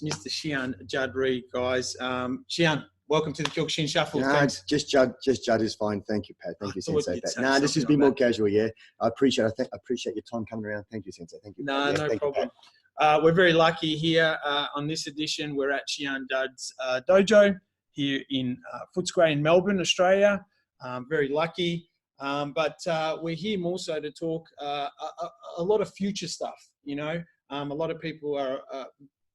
Mr. Shihan Judd Reid, guys. Shihan, welcome to the Kyokushin Shuffle. No, Thanks. just Judd is fine. Thank you, Pat. Thank you, Sensei. No, this has been more casual, yeah. I appreciate your time coming around. Thank you, Sensei. Thank you. No, yeah, no problem. We're very lucky here on this edition. We're at Shihan Judd's dojo here in Footscray in Melbourne, Australia. Very lucky. But we're here more so to talk a lot of future stuff, you know. A lot of people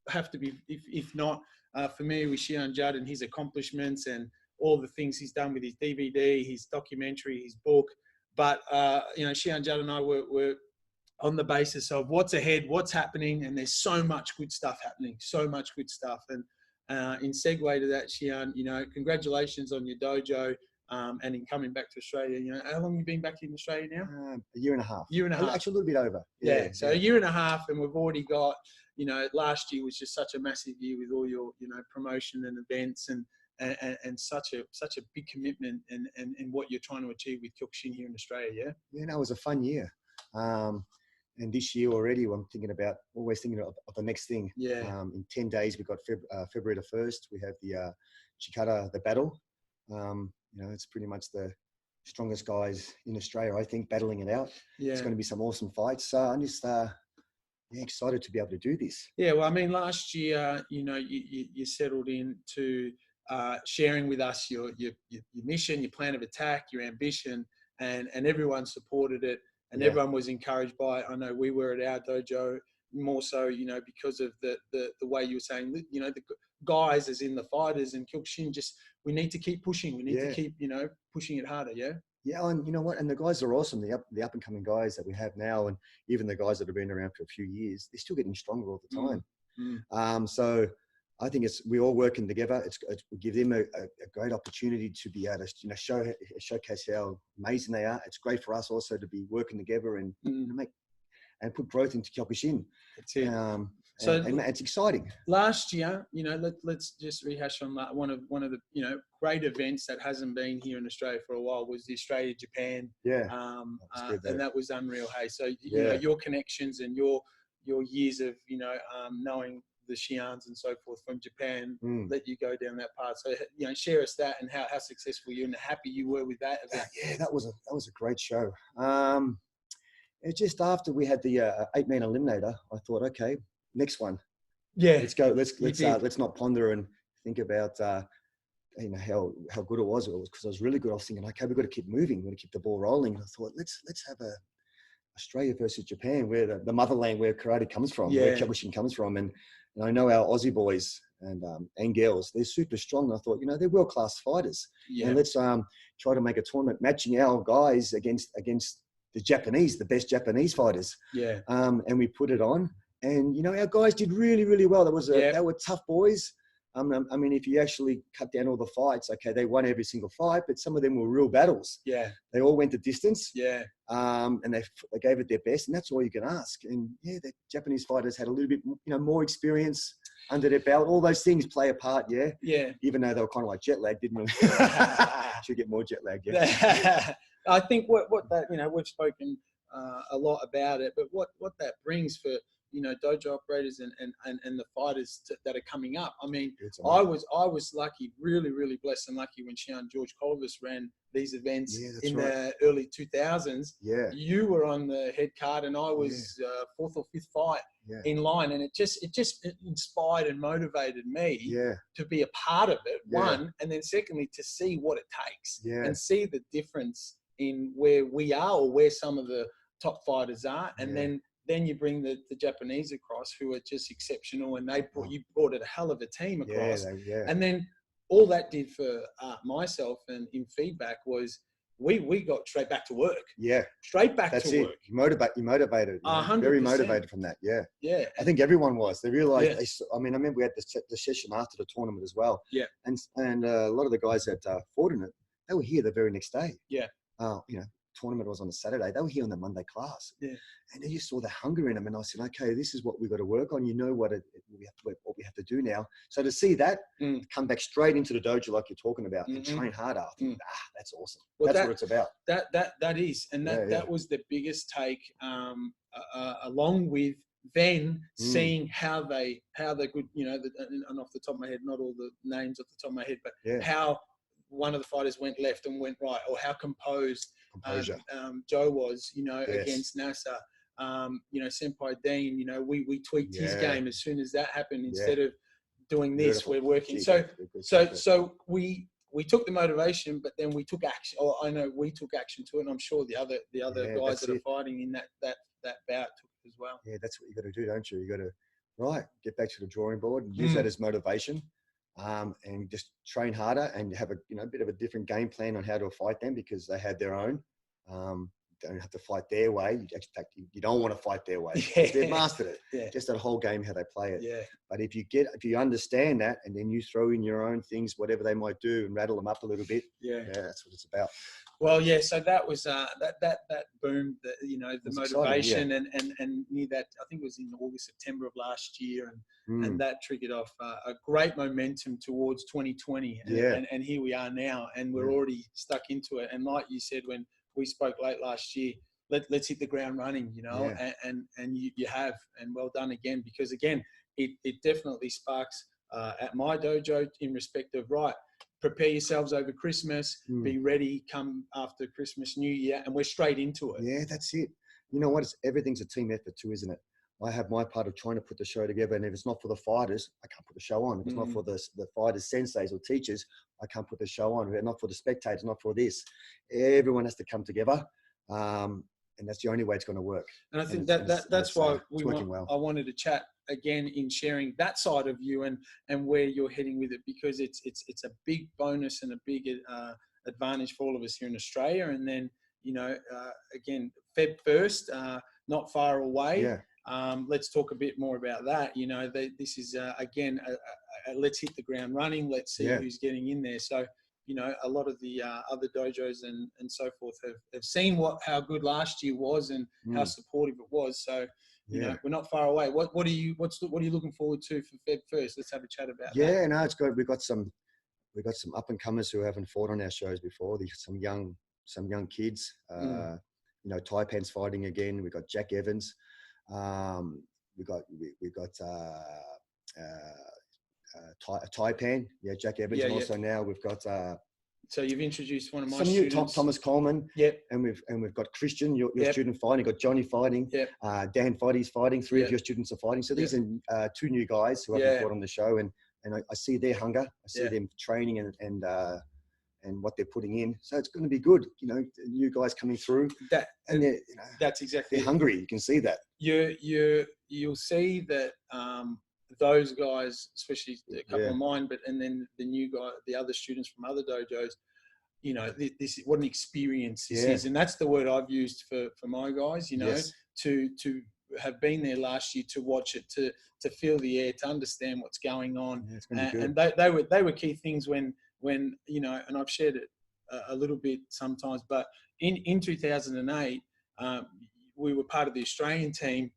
have to be, if not familiar with Shihan Judd and his accomplishments and all the things he's done with his DVD, his documentary, his book. But, you know, Shihan Judd and I were on the basis of what's ahead, what's happening, and there's so much good stuff happening, so much good stuff. And in segue to that, Shihan, you know, congratulations on your dojo. And in coming back to Australia, you know, how long have you been back in Australia now? A year and a half. Year and a half. Actually, a little bit over. Yeah. So a year and a half, and we've already got, you know, last year was just such a massive year with all your, you know, promotion and events and such a big commitment and what you're trying to achieve with Kyokushin here in Australia. Yeah. Yeah, no, it was a fun year. And this year already, I'm always thinking of the next thing. Yeah. In 10 days, we've got February the 1st. We have the Chikara, the battle. You know, it's pretty much the strongest guys in Australia, I think, battling it out. Yeah. It's going to be some awesome fights. So I'm just excited to be able to do this. Yeah, well, I mean, last year, you know, you settled into sharing with us your mission, your plan of attack, your ambition, and everyone supported it, and everyone was encouraged by it. I know we were at our dojo more so, you know, because of the way you were saying, you know, the guys as in the fighters and Kyokushin, just we need to keep pushing. We need to keep, you know, pushing it harder. Yeah. Yeah, and you know what? And the guys are awesome. The up and coming guys that we have now, and even the guys that have been around for a few years, they're still getting stronger all the time. So I think we're all working together. We give them a great opportunity to be able to, you know, showcase how amazing they are. It's great for us also to be working together and and put growth into Kyokushin. That's it. So and it's exciting. Last year, you know, let's just rehash on that. One of the, you know, great events that hasn't been here in Australia for a while was the Australia-Japan. Yeah. And that was unreal. Hey, so you know, your connections and your years of, you know, knowing the Shihans and so forth from Japan let you go down that path. So, you know, share us that and how successful you and happy you were with that event. Yeah, that was a great show. It's just after we had the 8-man eliminator, I thought, okay, next one. Yeah, let's go. Let's not ponder and think about you know how good it was. It was because I was really good. I was thinking, okay, we've got to keep moving. We've got to keep the ball rolling. And I thought, let's have a Australia versus Japan, where the motherland where karate comes from, where Kyokushin comes from, and I know our Aussie boys and girls, they're super strong. And I thought, you know, they're world class fighters, and let's try to make a tournament matching our guys against the best Japanese fighters. Yeah. And we put it on. And, you know, our guys did really, really well. They were tough boys. I mean, if you actually cut down all the fights, okay, they won every single fight, but some of them were real battles. Yeah. They all went the distance. Yeah. And they gave it their best, and that's all you can ask. And, the Japanese fighters had a little bit, you know, more experience under their belt. All those things play a part, yeah? Yeah. Even though they were kind of like jet lag, didn't really. Should get more jet lag, yeah. I think what that, you know, we've spoken a lot about it, but what that brings for, you know, dojo operators and the fighters that are coming up. I mean, I was lucky, really, really blessed and lucky when George Colvis ran these events in the early 2000s. Yeah. You were on the head card and I was fourth or fifth fight in line, and it just inspired and motivated me to be a part of it, one, and then secondly, to see what it takes and see the difference in where we are or where some of the top fighters are, and then you bring the Japanese across, who are just exceptional, and you brought a hell of a team across. And then all that did for myself and in feedback was we got straight back to work. Yeah, straight back to work. You motivated. 100%. Very motivated from that. Yeah. Yeah. I think everyone was. They realized. I mean, I remember we had the session after the tournament as well. Yeah. And a lot of the guys that fought in it, they were here the very next day. Yeah. You know, tournament was on a Saturday. They were here on the Monday class. Yeah. And they just saw the hunger in them. And I said, okay, this is what we've got to work on. You know what we have to do now. So to see that, come back straight into the dojo like you're talking about and train harder, I think, that's awesome. Well, that's what it's about. That is. And that was the biggest take, along with then seeing how they could, you know, and off the top of my head, not all the names off the top of my head, but how one of the fighters went left and went right, or how composed Joe was, you know, against Nasser. You know, Senpai Dean, you know, we tweaked his game as soon as that happened. Instead of doing this, we're working. So we took the motivation, but then we took action. Or I know we took action to it, and I'm sure the other guys that are fighting in that bout took it as well. Yeah, that's what you got to do, don't you? You got to get back to the drawing board and use that as motivation, and just train harder and have a bit of a different game plan on how to fight them, because they had their own. Don't have to fight their way. You don't want to fight their way. They've mastered it. Just that whole game, how they play it. But if you understand that, and then you throw in your own things, whatever they might do, and rattle them up a little bit. That's what it's about. Well, so that was that boomed the motivation, and near that, I think it was in August, September of last year, and that triggered off a great momentum towards 2020. And here we are now, and we're already stuck into it. And like you said, when we spoke late last year, let's hit the ground running, you know, and you have, and well done again, because again, it definitely sparks at my dojo in respect of, prepare yourselves over Christmas, be ready come after Christmas, New Year, and we're straight into it. Yeah, that's it. You know what? Everything's a team effort too, isn't it? I have my part of trying to put the show together, and if it's not for the fighters, I can't put the show on. If it's not for the fighters, senseis or teachers, I can't put the show on. If it's not for the spectators, not for this. Everyone has to come together, and that's the only way it's going to work. And I think that's why I wanted to chat again in sharing that side of you and where you're heading with it, because it's a big bonus and a big advantage for all of us here in Australia. And then, you know, again, Feb 1st, not far away. Yeah. Let's talk a bit more about that. You know, this is, again, let's hit the ground running. Let's see who's getting in there. So, you know, a lot of the other dojos and so forth have seen how good last year was and how supportive it was. So, you know, we're not far away. What are you looking forward to for Feb 1st? Let's have a chat about that. Yeah, no, it's good. We've got some up and comers who haven't fought on our shows before. Some young kids. You know, Taipan's fighting again. We've got Jack Evans. We've got Taipan. Yeah, Jack Evans. And also now we've got. So you've introduced one of my students. New Thomas Coleman. Yep. And we've got Christian, your student fighting. You've got Johnny fighting. Yep. Dan Foddy's fighting. 3 of your students are fighting. So these are 2 new guys who haven't fought on the show, and I see their hunger. I see them training and what they're putting in. So it's going to be good. You know, new guys coming through. That's exactly. They're hungry. You can see that. You'll see that those guys, especially a couple of mine, and then the new guy, the other students from other dojos, you know, this what an experience this is, and that's the word I've used for my guys. You know, to have been there last year, to watch it, to feel the air, to understand what's going on, and they were key things when you know, and I've shared it a little bit sometimes, but in 2008, we were part of the Australian team.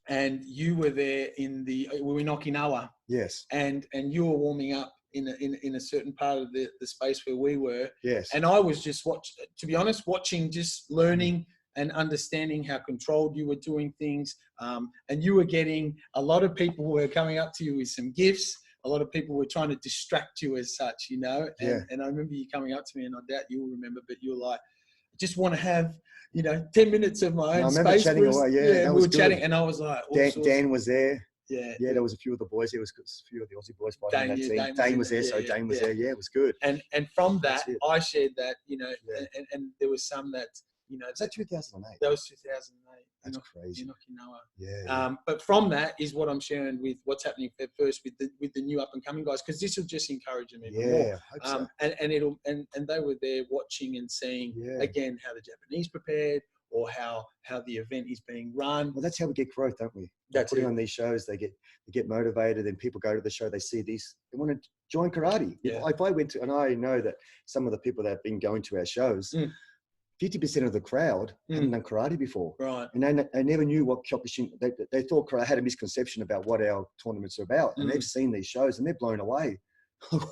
And you were there we were in Okinawa. Yes. And you were warming up in a certain part of the space where we were. Yes. And I was just watching, just learning and understanding how controlled you were doing things. And you were getting, a lot of people were coming up to you with some gifts. A lot of people were trying to distract you as such, you know. And I remember you coming up to me, and I doubt you'll remember, but you were like, I just want to have, you know, 10 minutes of my own space. Chatting away, and we were chatting, and I was like, Dan was there. Yeah, there was a few of the boys. There was a few of the Aussie boys fighting that team. Dane was there, so Dane was there. Yeah, it was good. And from that, I shared that, you know, and there was some that, you know, is that 2008? That was 2008. That's crazy. In Okinawa. Yeah. But from that is what I'm sharing with what's happening Feb 1st with the new up and coming guys, because this will just encourage them even more. I hope so. And they were there watching and seeing again how the Japanese prepared, or how the event is being run. Well, that's how we get growth, don't we? Putting on these shows, they get motivated, and people go to the show, they see these, they want to join karate. If I went to, and I know that some of the people that have been going to our shows, 50% of the crowd hadn't done karate before. Right. And they never knew what Kyokushin, they thought karate, had a misconception about what our tournaments are about. And they've seen these shows and they're blown away.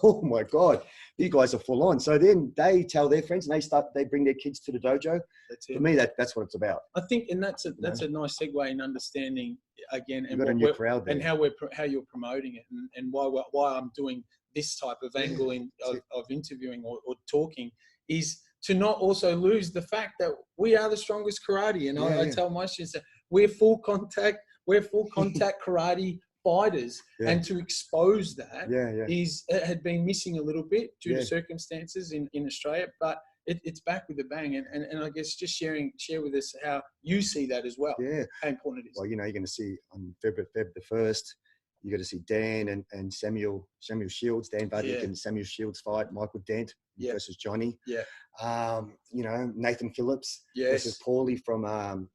Oh my God, you guys are full on. So then they tell their friends and they bring their kids to the dojo. That's it. For me, that's what it's about. I think, and that's a nice segue in understanding again, and got a new crowd there. and how you're promoting it, and why I'm doing this type of angle of interviewing or talking is to not also lose the fact that we are the strongest karate. And I tell my students that we're full contact karate fighters, and to expose that had been missing a little bit due to circumstances in Australia, but it's back with a bang. And I guess just share with us how you see that as well. Yeah, how important it is. Well, you're going to see on Feb the 1st, you're going to see Dan and Samuel Shields, Dan Buddick and Samuel Shields fight Michael Dent versus Johnny. Nathan Phillips versus Paulie from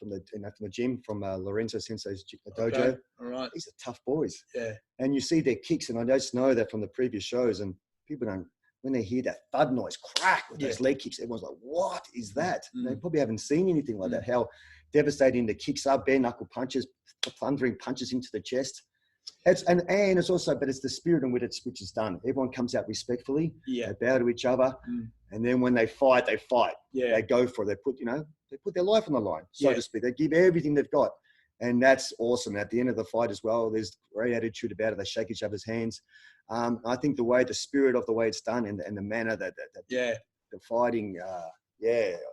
the gym, from Lorenzo Sensei's dojo. Okay. All right. These are tough boys. Yeah. And you see their kicks, and I just know that from the previous shows, and people don't, when they hear that thud noise, crack with those leg kicks, everyone's like, what is that? They probably haven't seen anything like that, how devastating the kicks are, bare knuckle punches, thundering punches into the chest. And it's also, but it's the spirit in which it's done. Everyone comes out respectfully. They bow to each other. And then when they fight, they fight. They go for it. They put their life on the line, so to speak. They give everything they've got. And that's awesome. At the end of the fight as well, there's great attitude about it. They shake each other's hands. I think the spirit of the way it's done and the manner that the fighting,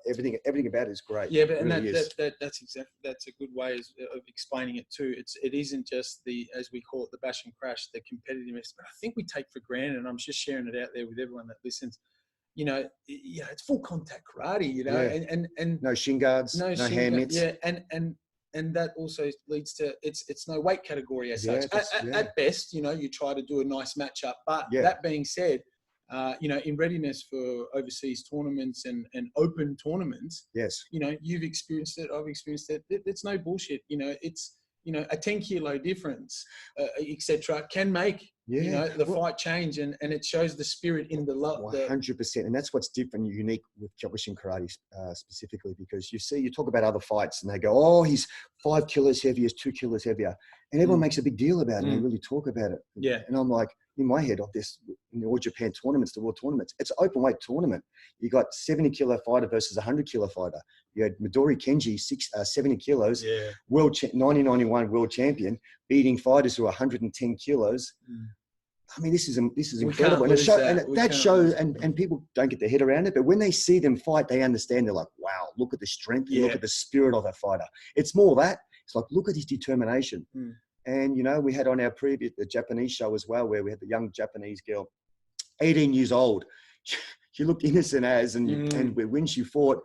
everything about it is great. Yeah, but that's a good way of explaining it too. It isn't just as we call it, the bash and crash, the competitiveness, but I think we take for granted, and I'm just sharing it out there with everyone that listens. It's full contact karate, and no shin guards, no hand mitts. And that also leads to it's no weight category as such. At best, you try to do a nice matchup. But that being said, in readiness for overseas tournaments and open tournaments, you've experienced it, I've experienced it. It's no bullshit. It's a 10-kilo difference, etc., can make the fight change, and it shows the spirit in the love. 100%, and that's what's different, unique with Kyokushin karate specifically, because you talk about other fights, and they go, "Oh, he's 5 kilos heavier, he's 2 kilos heavier," and everyone makes a big deal about it. And they really talk about it. And I'm like, in my head, of this, in the All Japan tournaments, the world tournaments, it's an open weight tournament. You got 70-kilo fighter versus 100-kilo fighter. You had Midori Kenji, 70 kilos, 1991 world champion, beating fighters who are 110 kilos. I mean, this is incredible. And people don't get their head around it, but when they see them fight, they understand. They're like, wow, look at the strength, look at the spirit of that fighter. It's more that. It's like, look at his determination. And, we had on our the Japanese show as well, where we had the young Japanese girl, 18 years old. She looked innocent and when she fought,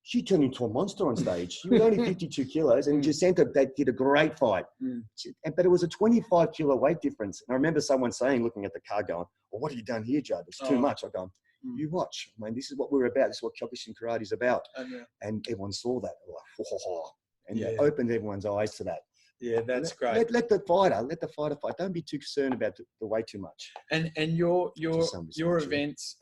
she turned into a monster on stage. She was only 52 kilos, and Jacinta, they did a great fight. But it was a 25-kilo weight difference. And I remember someone saying, looking at the card, going, well, what have you done here, Judd? It's too much. I go, you watch. I mean, this is what we're about. This is what Kyokushin karate is about. And everyone saw that. Like, whoa. And it opened everyone's eyes to that. Yeah, that's great. Let the fighter fight. Don't be too concerned about the weight too much. And your events,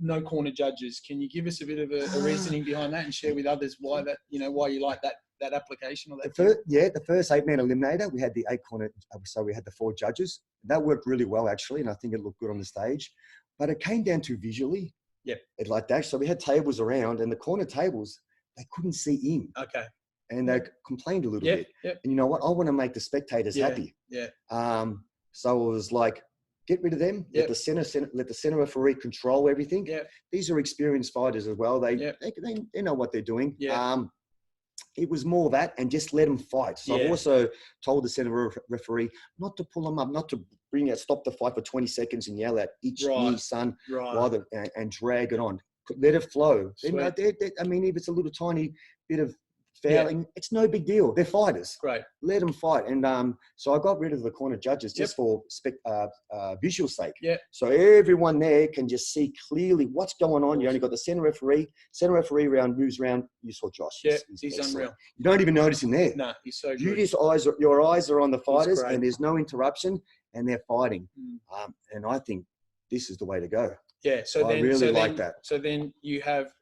no corner judges. Can you give us a bit of a reasoning behind that and share with others why that, why you like that application or that? The first 8-man eliminator, we had the 8 corner, so we had the 4 judges. That worked really well actually, and I think it looked good on the stage. But it came down to visually. It like that. So we had tables around, and the corner tables, they couldn't see in. Okay. And they complained a little bit. And you know what? I want to make the spectators happy. So it was like, get rid of them. Let the center referee control everything. These are experienced fighters as well. They know what they're doing. It was more that, and just let them fight. So I've also told the center referee not to pull them up, not to stop the fight for 20 seconds and yell at each son, rather and drag it on. Let it flow. I mean, if it's a little tiny bit of fouling, it's no big deal. They're fighters. Great. Let them fight. And so I got rid of the corner judges just for visual sake. So everyone there can just see clearly what's going on. You only got the center referee. Center referee moves around. You saw Josh. He's unreal. You don't even notice him there. No, he's so good. Your eyes are on the fighters, and there's no interruption, and they're fighting. And I think this is the way to go. So I really like that. So then you have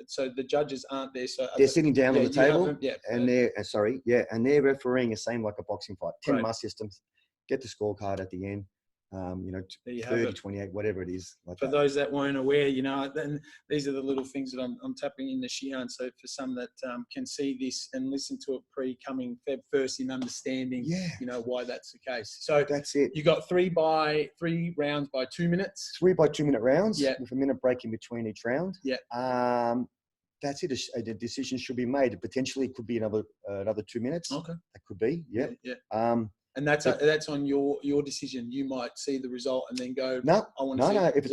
so the judges aren't there. So they're sitting down on the table, and they're refereeing the same like a boxing fight. 10 mass systems. get the scorecard at the end. You know, There you 30, 28, whatever it is. Like for those that weren't aware, you know, then these are the little things that I'm tapping in the Xi'an. So for some that can see this and listen to it pre-coming Feb 1st in understanding, you know, why that's the case. So that's it. You got three rounds by 2 minutes. 3 by 2 minute rounds with a minute break in between each round. That's it. A decision should be made. Potentially, it could be another 2 minutes. Okay, that could be. Yeah. And that's on your decision. You might see the result and then go, no, I want no, to see. no. If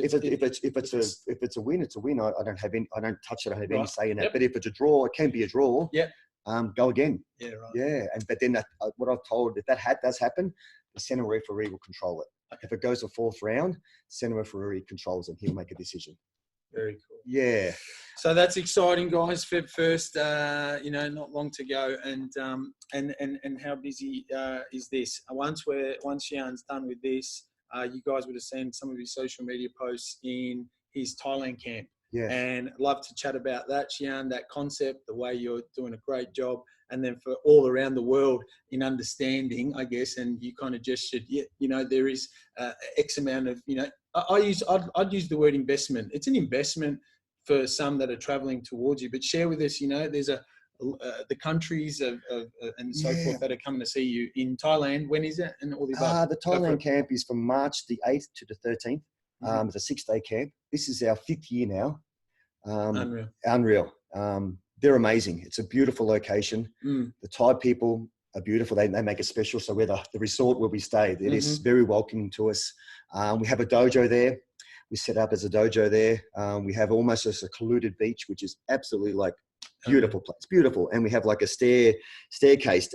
it's a win, it's a win. I don't have any. I don't touch it. I don't have any say in that. But if it's a draw, it can be a draw. Go again. Yeah, right. Yeah, but then what I've told, if that does happen, the center referee will control it. If it goes to 4th round, center referee controls it. He'll make a decision. Very cool. Yeah. So that's exciting, guys. Feb 1st, you know, not long to go. And how busy is this? Once Xi'an's done with this, you guys would have seen some of his social media posts in his Thailand camp. Yeah. And love to chat about that, Xi'an, that concept, the way you're doing a great job. And then for all around the world in understanding, I guess, and you kind of gestured, you know, there is X amount of, you know, I'd use the word investment. It's an investment for some that are traveling towards you, but share with us, you know, there's the countries and so forth that are coming to see you in Thailand. When is it? And all the above. The Thailand camp is from March the 8th to the 13th. It's a 6-day camp. This is our 5th year now. Unreal. They're amazing. It's a beautiful location. The Thai people are beautiful. They make it special. So we're the resort where we stay. It is very welcoming to us. We have a dojo there. We set up as a dojo there. We have almost a secluded beach, which is absolutely like beautiful place. Beautiful. And we have like a staircase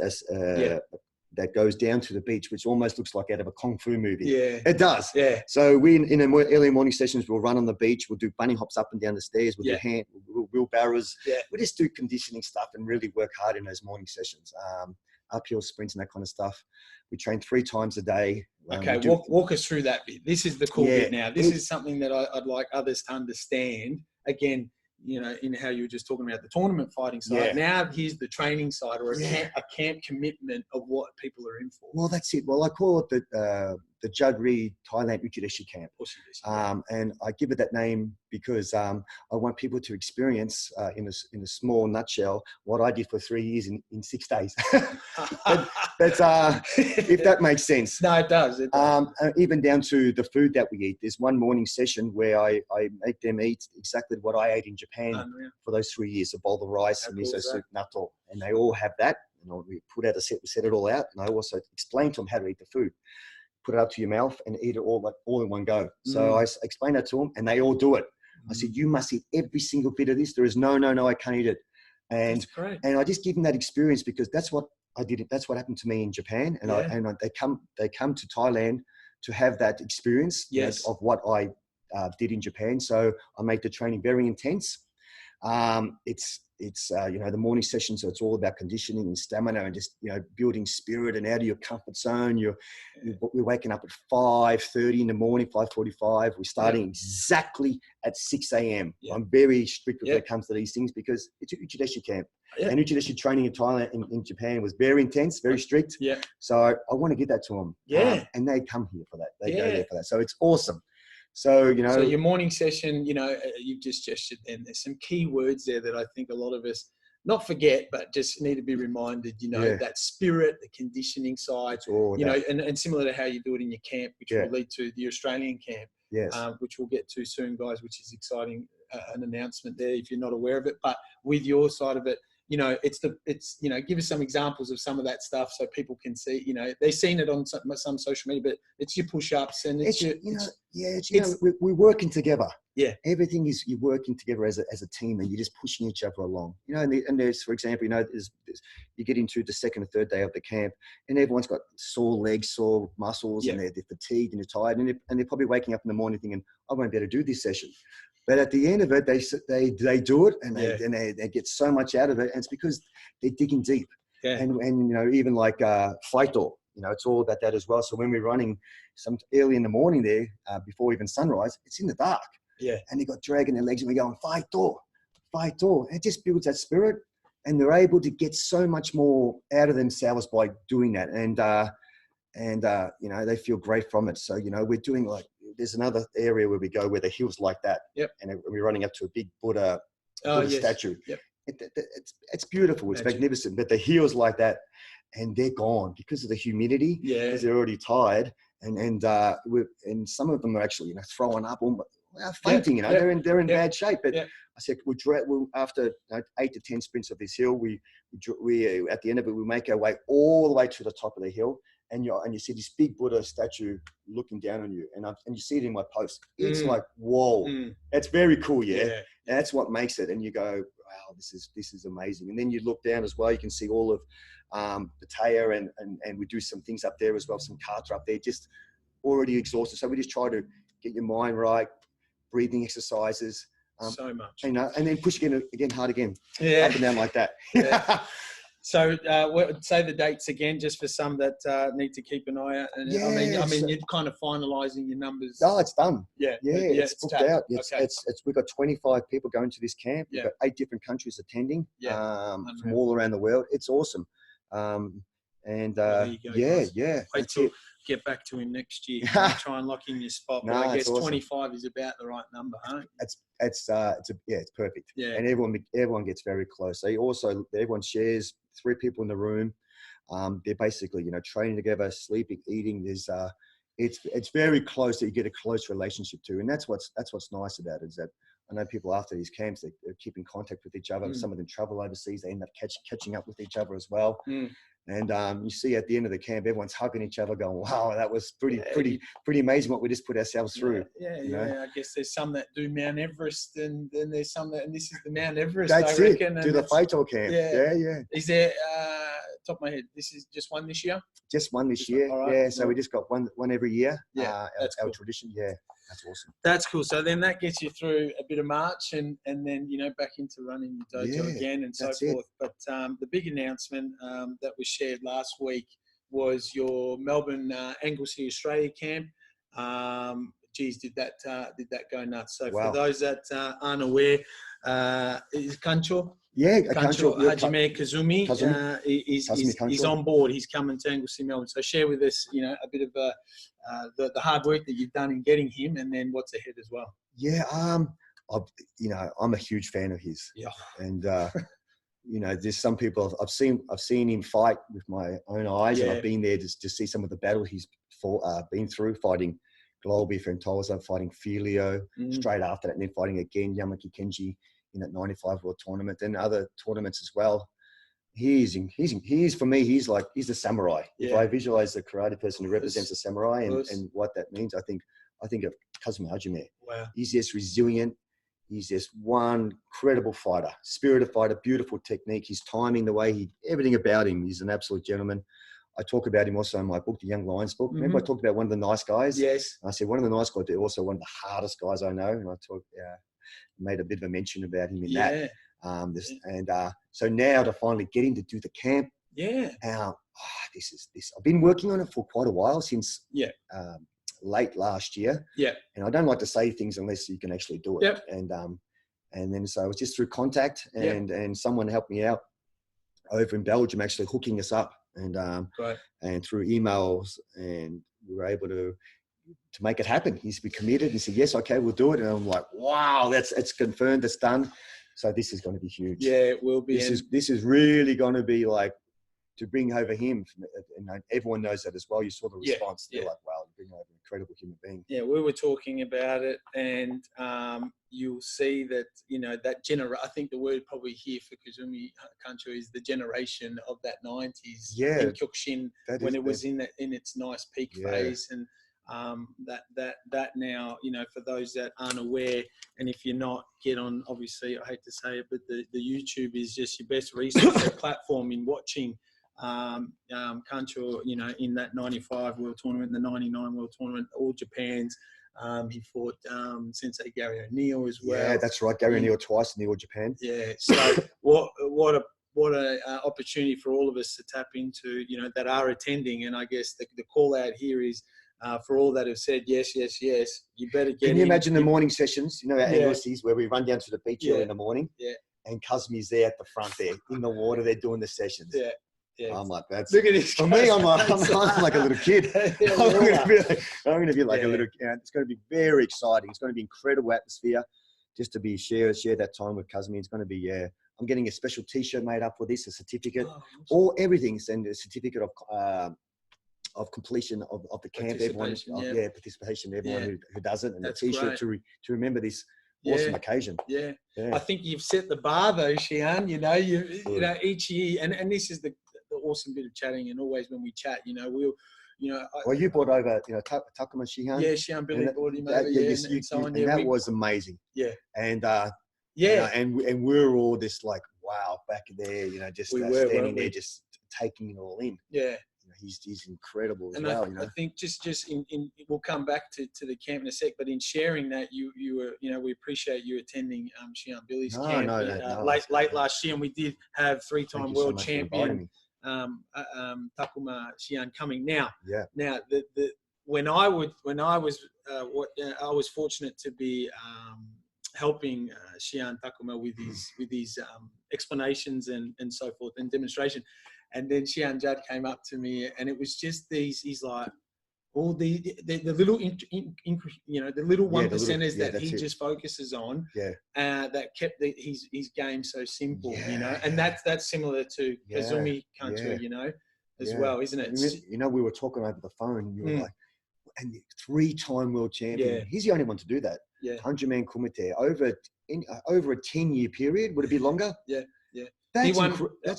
that goes down to the beach, which almost looks like out of a Kung Fu movie. Yeah. It does. Yeah. So we, in the early morning sessions, we'll run on the beach. We'll do bunny hops up and down the stairs. We'll do wheelbarrows. We just do conditioning stuff and really work hard in those morning sessions. Uphill sprints and that kind of stuff. We train 3 times a day. Okay, walk us through that bit. This is the cool bit now. This is something that I'd like others to understand. Again, you know, in how you were just talking about the tournament fighting side. Now here's the training side, or a camp commitment of what people are in for. Well, that's it. Well, I call it the Judd Reid Thailand Uchideshi Camp. And I give it that name because I want people to experience, in a small nutshell, what I did for 3 years in 6 days. That's if that makes sense. No, it does. Even down to the food that we eat. There's one morning session where I make them eat exactly what I ate in Japan for those 3 years: a bowl of rice, and miso soup, natto, and they all have that. You know, we put out a set, we set it all out, and I also explain to them how to eat the food. Put it up to your mouth and eat it all in one go. So I explain that to them, and they all do it. I said, you must eat every single bit of this. There is no, I can't eat it. And I just give them that experience because that's what I did. That's what happened to me in Japan. And they come to Thailand to have that experience of what I did in Japan. So I make the training very intense. It's you know, the morning session, so it's all about conditioning and stamina and just, you know, building spirit and out of your comfort zone. We're waking up at 5:30 in the morning, 5:45. We're starting exactly at 6 a.m. I'm very strict when it comes to these things because it's an Uchideshi camp. And Uchideshi training in Thailand, in Japan, was very intense, very strict. So I want to give that to them. And they come here for that. They go there for that. So it's awesome. So, you know. So your morning session, you know, you've just gestured then. There's some key words there that I think a lot of us not forget, but just need to be reminded, you know, that spirit, the conditioning side, you know, and similar to how you do it in your camp, which will lead to the Australian camp, which we'll get to soon, guys, which is exciting, an announcement there if you're not aware of it. But with your side of it, you know, it's you know, give us some examples of some of that stuff so people can see, you know, they've seen it on some social media, but it's your push-ups and we're working together. Yeah. Everything is, you're working together as a team and you're just pushing each other along, you know, and there's, for example, you know, you get into the 2nd or 3rd day of the camp and everyone's got sore legs, sore muscles, and they're fatigued and they're tired and they're probably waking up in the morning thinking, I won't be able to do this session. But at the end of it, they do it and they get so much out of it. And it's because they're digging deep. And you know, even like Faito, you know, it's all about that as well. So when we're running some early in the morning there, before even sunrise, it's in the dark. And they got dragging their legs and we're going, Faito. And it just builds that spirit. And they're able to get so much more out of themselves by doing that. And and you know, they feel great from it. So, you know, we're doing like, there's another area where we go where the hill's like that. Yep. And we're running up to a big Buddha Yes. statue. Yep. It's beautiful. It's magnificent. But the heels like that, and they're gone because of the humidity. Yeah. Because they're already tired, and some of them are actually, you know, throwing up, fainting. You know, they're in bad shape. But I said, we'll after 8 to 10 sprints of this hill, we at the end of it, we make our way all the way to the top of the hill. And you see this big Buddha statue looking down on you, and you see it in my post. It's like, whoa, it's very cool, yeah. And that's what makes it. And you go, wow, this is amazing. And then you look down as well. You can see all of the Taya, and we do some things up there as well. Some kata up there, just already exhausted. So we just try to get your mind right, breathing exercises. So much, you know, and then push again, hard again, up and down like that. So say the dates again, just for some that need to keep an eye out. And I mean, you're kind of finalising your numbers. No, it's done. Yeah, it's booked out. We've got 25 people going to this camp. We've got 8 different countries attending from all around the world. It's awesome. Wait till get back to him next year. Try and lock in your spot. But I guess awesome. 25 is about the right number, huh? It's perfect. Yeah. And everyone gets very close. Everyone shares 3 people in the room. They're basically, you know, training together, sleeping, eating. There's it's very close that you get a close relationship to, and that's what's nice about it, is that I know people after these camps, they keep in contact with each other. Some of them travel overseas. They end up catching up with each other as well. And you see at the end of the camp, everyone's hugging each other, going, "Wow, that was pretty amazing what we just put ourselves through." I guess there's some that do Mount Everest, and then there's some that, and this is the Mount Everest. That's I reckon. it. Do the Fatal camp. Yeah. Is there top of my head? This is just one this year. Just one this year. Right. Yeah. So we just got one every year. That's our cool. Tradition. Yeah. That's awesome. That's cool. So then that gets you through a bit of March, and then, you know, back into running your dojo again and so forth. But the big announcement that was shared last week was your Melbourne Anglesey Australia camp. Did that go nuts? So for those that aren't aware, is Kancho? Yeah, Kancho Hajime Kazumi is on board. He's coming to Anglesey, Melbourne. So share with us, you know, a bit of the hard work that you've done in getting him, and then what's ahead as well. Yeah, I'm a huge fan of his. Yeah, and you know, there's some people I've seen him fight with my own eyes, and I've been there to see some of the battle he's been through, fighting Globy Frentosa, fighting Filio straight after that, and then fighting again Yamaki Kenji in that 95 World Tournament, and other tournaments as well. He's for me, he's the samurai. If I visualize the karate person who represents a samurai and what that means, I think of Kazumi Hajime. Wow. He's just resilient. He's just one credible fighter, spirited fighter, beautiful technique. His timing, the way everything about him, he's an absolute gentleman. I talk about him also in my book, The Young Lions book. Remember I talked about one of the nice guys? Yes. I said one of the nice guys, but also one of the hardest guys I know. And I made a bit of a mention about him in that. So now to finally get him to do the camp. Yeah. This. I've been working on it for quite a while, since late last year. Yeah. And I don't like to say things unless you can actually do it. Yep. And then so it was just through contact, and someone helped me out over in Belgium, actually hooking us up, and through emails, and we were able to make it happen. He's been committed. He said, yes, okay, we'll do it. And I'm like, wow, it's confirmed, it's done. So this is going to be huge. Yeah, it will be. This is really going to be like, to bring over him, and everyone knows that as well. You saw the response. They're like, wow, you bring over an incredible human being. Yeah, we were talking about it, and you'll see that, you know, that I think the word probably here for Kazumi Kancho is the generation of that 90s in Kyokushin, when it was in its nice peak phase. And that now, you know, for those that aren't aware, and if you're not, get on, obviously, I hate to say it, but the YouTube is just your best resource or platform in watching Kancho, you know, in that 95 World Tournament, the 99 World Tournament, all Japan's. He fought Sensei Gary O'Neill as well. Yeah, that's right. Gary O'Neill twice in the All Japan. Yeah. So what a opportunity for all of us to tap into, you know, that are attending. And I guess the call out here is for all that have said yes, you better get. Can you imagine the morning sessions? You know, at Anglesey's, where we run down to the beach early in the morning. Yeah. And Kazumi's there at the front there in the water. They're doing the sessions. Yeah. Yeah. I'm like, that's look at this. For me, I'm like a little kid. Yeah, I'm going to be like yeah. a little. It's going to be very exciting. It's going to be incredible atmosphere, just to be share that time with Kazumi. It's going to be I'm getting a special T-shirt made up for this, a certificate, all everything, and a certificate of completion of the camp. Everyone, participation. Everyone who does it, and that's a T-shirt great. to remember this awesome occasion. Yeah. I think you've set the bar though, Shihan. You know, each year, and this is the awesome bit of chatting. And always when we chat, well, you brought over, Takuma Shihan. Yeah, Shihan Billy brought him over. And so on. That was amazing. Yeah. And and we're all just like, wow, back there, just standing there, just taking it all in. Yeah. He's incredible as and well. I think just in we'll come back to the camp in a sec, but in sharing that you were, we appreciate you attending Shihan Billy's camp late last year, and we did have three-time world champion Takuma Shihan coming. Now when I was fortunate to be helping Shihan Takuma with his explanations and so forth and demonstration. And then Shihan Judd came up to me, and it was just he's like, all the little, the little one percenters that he just focuses on, that kept his game so simple, and that's similar to Kazumi Kanto, as well, isn't it? We were talking over the phone, and you were like, and the 3-time world champion, he's the only one to do that. 100-man kumite over a 10-year period. Would it be longer? That's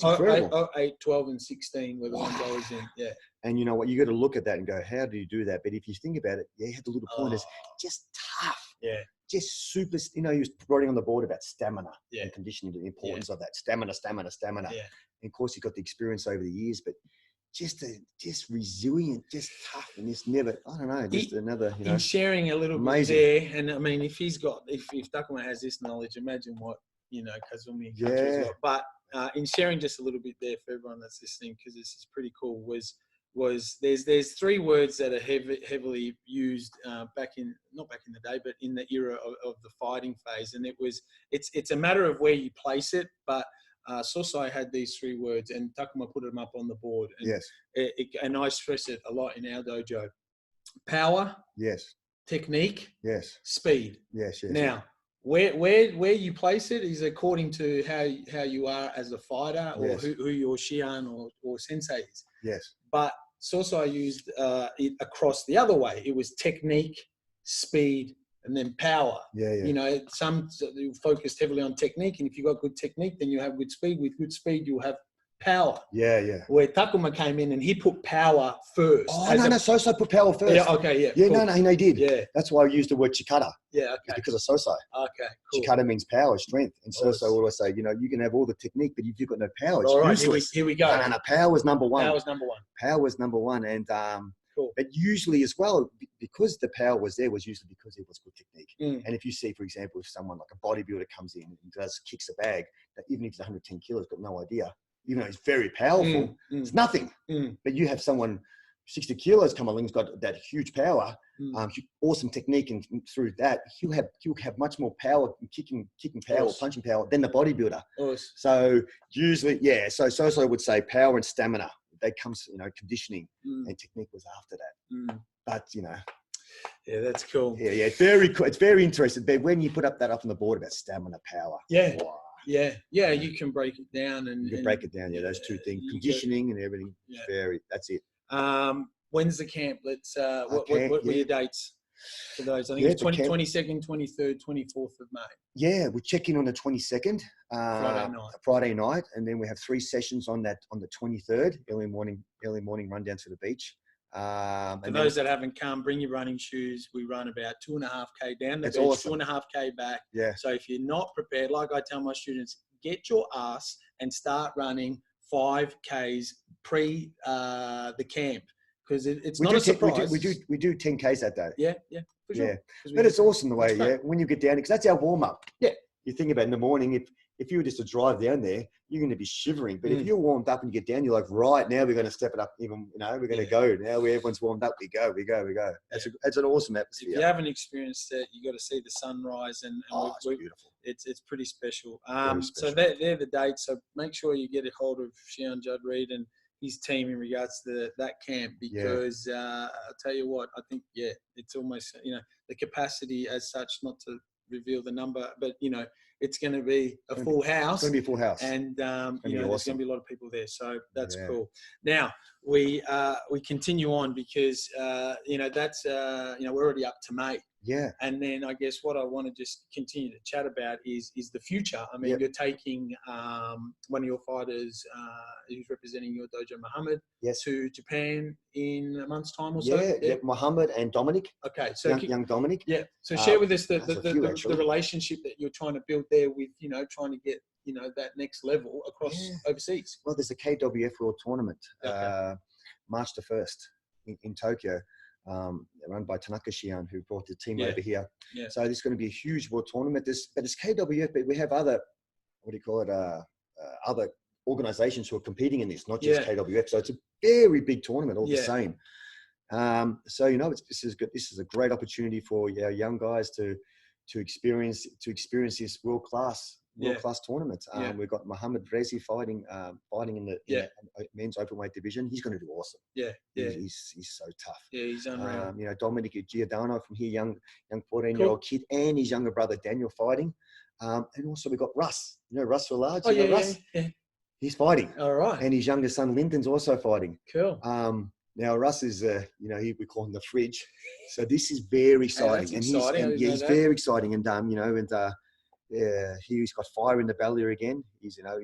incredible. 8, 12, and 16 were the ones I was in. Yeah. And you know what? You got to look at that and go, how do you do that? But if you think about it, you had the little pointers, just tough. Yeah. Just super. He was writing on the board about stamina and conditioning, the importance of that stamina. Yeah. And of course, he got the experience over the years, but just resilient, just tough, and just never. I don't know. Just another. In sharing a little bit there, and I mean, if Takuma has this knowledge, imagine what Kazumi as well. But in sharing just a little bit there for everyone that's listening, because this is pretty cool, was there's 3 words that are heavily used not back in the day, but in the era of the fighting phase, and it's a matter of where you place it. But Sosai had these 3 words, and Takuma put them up on the board. And and I stress it a lot in our dojo: power, technique, speed. Now, where you place it is according to how you are as a fighter, or who your Shihan or sensei is. But Sosai used it across the other way. It was technique, speed, and then power. Some focused heavily on technique, and if you've got good technique, then you have good speed. With good speed, you'll have power. Where Takuma came in and he put power first. Sosai put power first. Cool. He did. That's why I used the word chikara. It's because of Sosai. Cool. Chikara means power, strength, and Sosai always say, you can have all the technique, but if you've got no power, it's useless. Here we go. Power is number one. Power is number one. And but usually as well, because the power was there, was usually because it was good technique. And if you see, for example, if someone like a bodybuilder comes in and kicks a bag, that even if he's 110 kilos, got no idea. Even though he's very powerful, it's nothing. But you have someone 60 kilos come along, who's got that huge power, awesome technique, and through that, he'll have much more power, kicking power, punching power than the bodybuilder. So usually, so Sosai would say power and stamina. They come, conditioning and technique was after that. But yeah, that's cool. It's very interesting. But when you put up on the board about stamina, power, wow. You can break it down those 2 things, conditioning and everything. That's it. When's the camp? Let's what were your dates for those? I think it's 22nd, 23rd, 24th of May. We're checking on the 22nd, Friday night, and then we have 3 sessions on the 23rd, early morning run down to the beach. For those that haven't come, bring your running shoes. We run about 2.5K down the beach, awesome. 2.5K back. So if you're not prepared, like I tell my students, get your ass and start running 5Ks pre the camp, because it's not a surprise. We do 10Ks that day. For sure. But it's awesome the way, when you get down, because that's our warm up. You think about in the morning, if you were just to drive down there, you're going to be shivering. But if you're warmed up and you get down, you're like, right, now we're going to step it up even, we're going to go. Now everyone's warmed up, we go. That's an awesome atmosphere. If you haven't experienced it, you got to see the sunrise, and it's beautiful. It's pretty special. So they're the dates. So make sure you get a hold of Shihan Judd Reid and his team in regards to that camp, because I'll tell you what, I think, it's almost, the capacity as such, not to reveal the number, but, it's going to be a full house. It's going to be a full house. And, awesome. there's going to be a lot of people there. So that's cool. Now, we continue on because, that's, we're already up to May. Yeah. And then I guess what I want to just continue to chat about is the future. I mean, you're taking one of your fighters who's representing your dojo, Muhammad, to Japan in a month's time or so. Yeah, Muhammad and Dominic. Okay, so young Dominic. Yeah. So share with us the relationship that you're trying to build there with, trying to get, that next level across overseas. Well, there's a KWF World Tournament, March the 1st in Tokyo. Run by Tanaka Shian, who brought the team over here. Yeah. So this is going to be a huge world tournament. But it's KWF, but we have other, other organizations who are competing in this, not just KWF. So it's a very big tournament all the same. So, this is good. This is a great opportunity for our young guys to experience this world-class tournament. We've got Mohamed Rezi fighting in the men's openweight division. He's going to do awesome. He's so tough. He's unreal. Dominic Giordano from here, young 14-year-old kid, and his younger brother Daniel fighting. And also we've got Russ. Russ Willard. Russ? Yeah. He's fighting. All right. And his younger son Lyndon's also fighting. Cool. Now we call him the fridge. So this is very exciting. He's very exciting. And he's got fire in the belly again. He's no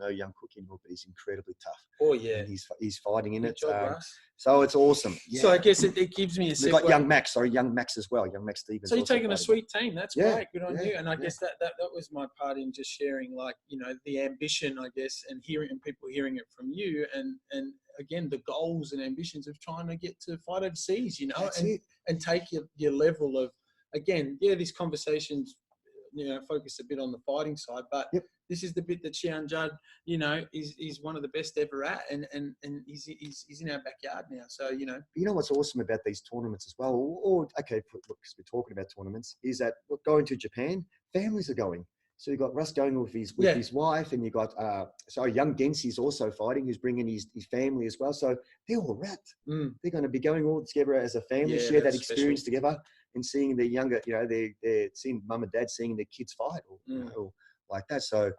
young cook anymore, but he's incredibly tough. Oh yeah, and he's fighting in it. Job, so it's awesome. Yeah. So I guess it gives me a. We've got young Max as well. Young Max Stevens. So you're taking a sweet team. That's great. Good on you. And I guess that was my part in just sharing, the ambition, I guess, and people hearing it from you, and again the goals and ambitions of trying to get to fight overseas. And take your level of, again, this conversation's focus a bit on the fighting side, but this is the bit that Xian Judd, is one of the best ever at, and he's in our backyard now. So You know what's awesome about these tournaments as well, because we're talking about tournaments, is that going to Japan, families are going. So you've got Russ going with his wife, and you got young Dempsey's also fighting, who's bringing his family as well. So they're all wrapped. They're going to be going all together as a family, share that experience together, and seeing the younger, they're seeing mum and dad seeing their kids fight, or like that. So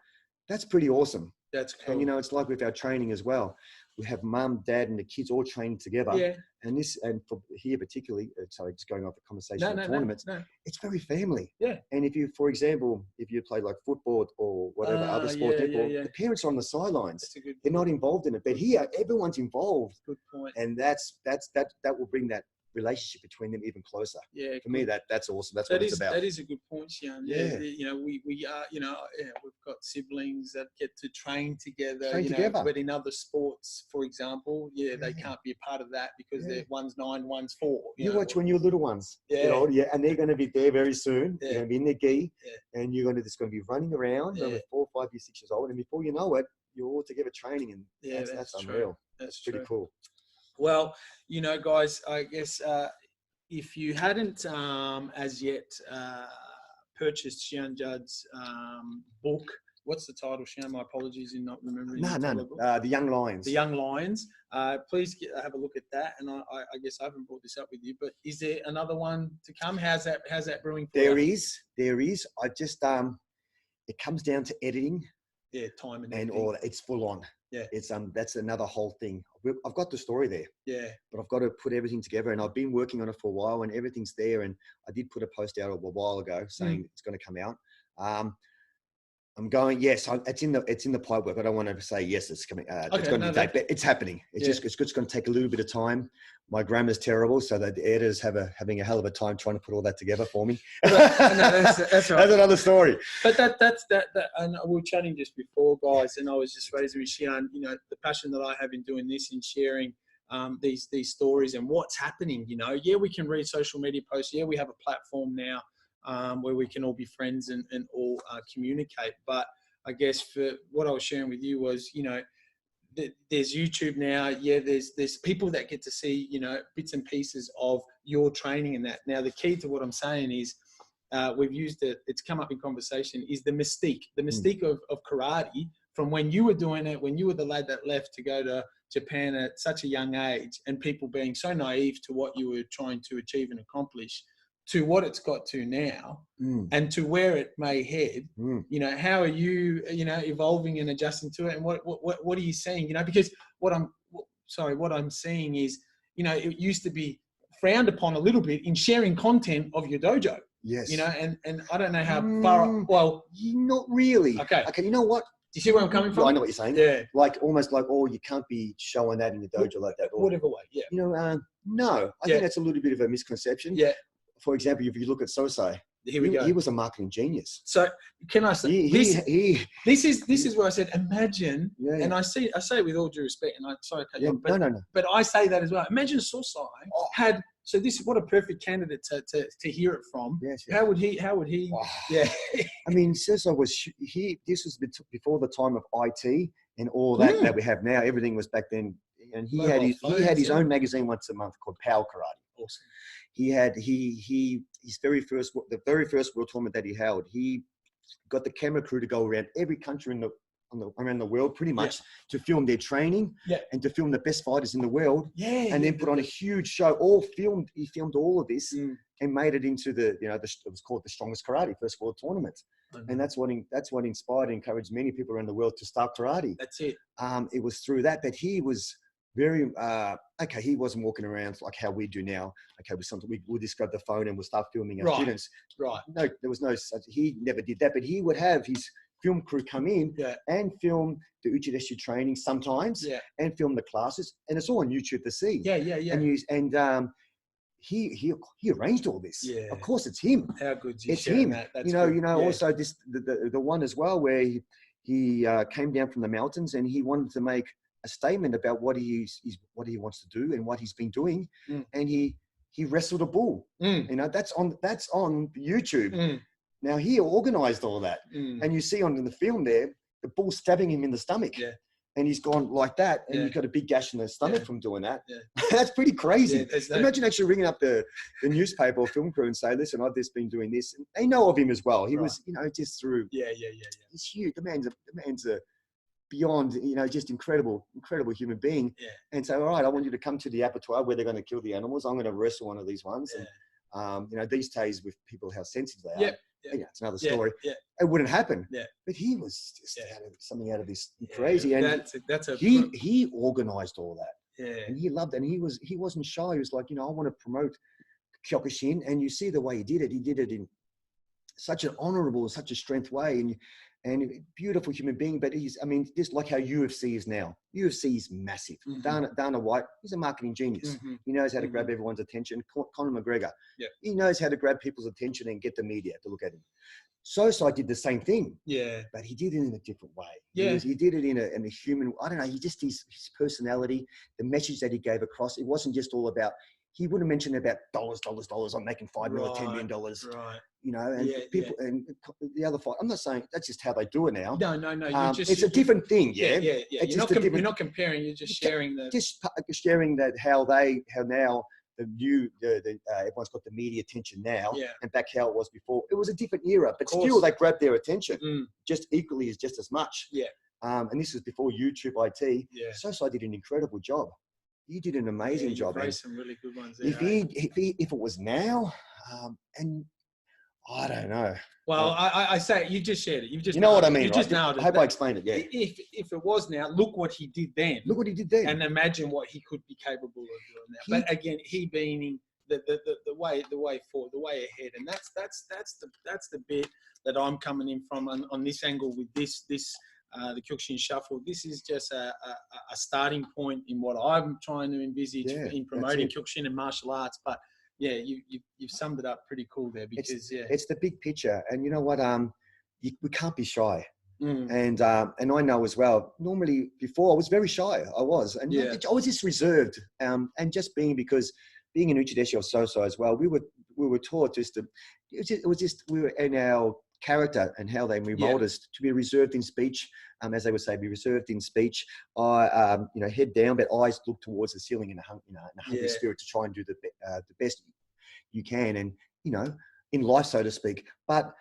that's pretty awesome. That's cool. And it's like with our training as well. We have mum, dad, and the kids all training together. Yeah. And for here particularly, just going off the conversation of tournaments, it's very family. Yeah. And if you, for example, play like football or whatever other sport, the parents are on the sidelines. They're not involved in it. But here, everyone's involved. Good point. And that will bring that relationship between them even closer. Yeah. For me, that's awesome. That's what it's about. That is a good point, Xian. Yeah. We are, we've got siblings that get to train together. But in other sports, for example, they can't be a part of that because one's 9, one's 4. You watch when you're little ones, and they're going to be there very soon. They're going to be in their gi, and it's going to be running around with 4, 5, 6 years old, and before you know it, you're all together training, and that's unreal. That's pretty cool. Well, guys, I guess if you hadn't as yet purchased Xian Judd's book, what's the title, Xian? My apologies in not remembering. The Young Lions. The Young Lions. Please have a look at that. And I guess I haven't brought this up with you, but is there another one to come? How's that brewing for you? There is. I just it comes down to editing. Yeah, time and all that. It's full on. Yeah, it's that's another whole thing. I've got the story there. Yeah, but I've got to put everything together, and I've been working on it for a while, and everything's there. And I did put a post out a while ago saying it's going to come out. I'm going. Yes, it's in the pipework. I don't want to say yes, it's coming. It's going to be date, but it's happening. It's just going to take a little bit of time. My grammar's terrible, so the editors having a hell of a time trying to put all that together for me. That's right. That's another story. But that's that. And we were chatting just before, guys, and I was just raising with Xian, the passion that I have in doing this and sharing these stories and what's happening. We can read social media posts. Yeah, we have a platform now where we can all be friends and all communicate. But I guess for what I was sharing with you was, there's YouTube now. Yeah, there's people that get to see, bits and pieces of your training and that. Now, the key to what I'm saying is we've used it. It's come up in conversation is the mystique of karate from when you were doing it, when you were the lad that left to go to Japan at such a young age, and people being so naive to what you were trying to achieve and accomplish, to what it's got to now, and to where it may head. You know, how are you, you know, evolving and adjusting to it, and what are you seeing? You know, because what I'm seeing is, you know, it used to be frowned upon a little bit in sharing content of your dojo. Yes. You know, and I don't know how far. Well, not really. Okay. You know what? Do you see where I'm coming from? No, I know what you're saying. Yeah. Like almost like, oh, you can't be showing that in the dojo like that. Or, whatever way. Yeah. You know, no. I think that's a little bit of a misconception. Yeah. For example, if you look at Sosai, here we go. He was a marketing genius. So can I say this is where I said imagine, and I say it with all due respect, and I'm sorry to cut you off, but, no. But I say that as well. Imagine Sosai had. So this is what a perfect candidate to hear it from. Yes. How would he? Oh. Yeah. I mean, Sosai was this was before the time of IT and all that we have now. Everything was back then, and he had his own magazine once a month called Power Karate. Awesome. He had the very first world tournament that he held. He got the camera crew to go around every country around the world, pretty much, to film their training and to film the best fighters in the world. And then put on a huge show. He filmed all of this and made it into it was called the Strongest Karate First World Tournament. And that's what inspired and encouraged many people around the world to start karate. That's it. It was through that he was very he wasn't walking around like how we do now. We'll just grab the phone and we'll start filming our students. Right. No, there was no such. He never did that, but he would have his film crew come in and film the Uchideshi training sometimes and film the classes, and it's all on YouTube to see. And he arranged all this. Yeah. Of course, it's him. How good it's him. That. That's also this the one as well where he came down from the mountains and he wanted to make a statement about what he wants to do and what he's been doing, and he wrestled a bull. You know, that's on YouTube. Now he organized all that, and you see in the film there the bull stabbing him in the stomach, and he's gone like that, and you've got a big gash in the stomach from doing that. That's pretty crazy. Imagine actually ringing up the newspaper or film crew and say, "Listen, I've just been doing this." And they know of him as well. He was, just through. He's huge. The man's a beyond, just incredible human being. And so, all right, I want you to come to the abattoir where they're going to kill the animals. I'm going to wrestle one of these ones. And these days with people, how sensitive they are. It's another story. It wouldn't happen. But he was just something out of this crazy. And he organized all that. And he loved it. And he wasn't shy. He was like, I want to promote Kyokushin. And you see the way he did it. He did it in such an honorable, such a strength way. And a beautiful human being, but just like how UFC is now. UFC is massive. Dana White, he's a marketing genius. He knows how to grab everyone's attention. Conor McGregor, he knows how to grab people's attention and get the media to look at him. Sosai did the same thing, but he did it in a different way. He did it in a human. I don't know. He just his personality, the message that he gave across. It wasn't just all about. He wouldn't mention about dollars. I'm making $5 million, $10 million. Right. And people and the other fight. I'm not saying that's just how they do it now. No. It's a different thing. Yeah. You're not comparing. You're just sharing sharing that how now everyone's got the media attention now, and back how it was before. It was a different era, but still they grabbed their attention just equally as much. And this is before YouTube IT. Sosai did an incredible job. He did an amazing job. Some really good ones there, if it was now, and I don't know. Well, I say you just shared it. You know what I mean. You just nailed it. I hope I explained it. Yeah. If it was now, look what he did then. And imagine what he could be capable of doing now. But again, he being the way forward, the way ahead, and that's the bit that I'm coming in from on this angle with this. The Kyokushin Shuffle. This is just a starting point in what I'm trying to envisage in promoting Kyokushin and martial arts. But you've summed it up pretty cool there because it's the big picture. And you know what? We can't be shy. And I know as well. Normally, before I was very shy. I was just reserved. And just because being an Uchideshi or Sosai as well, we were taught we were in our character and how they remold us to be reserved in speech, as they would say, be reserved in speech. Head down, but eyes look towards the ceiling in a hungry spirit to try and do the best you can, and in life, so to speak. But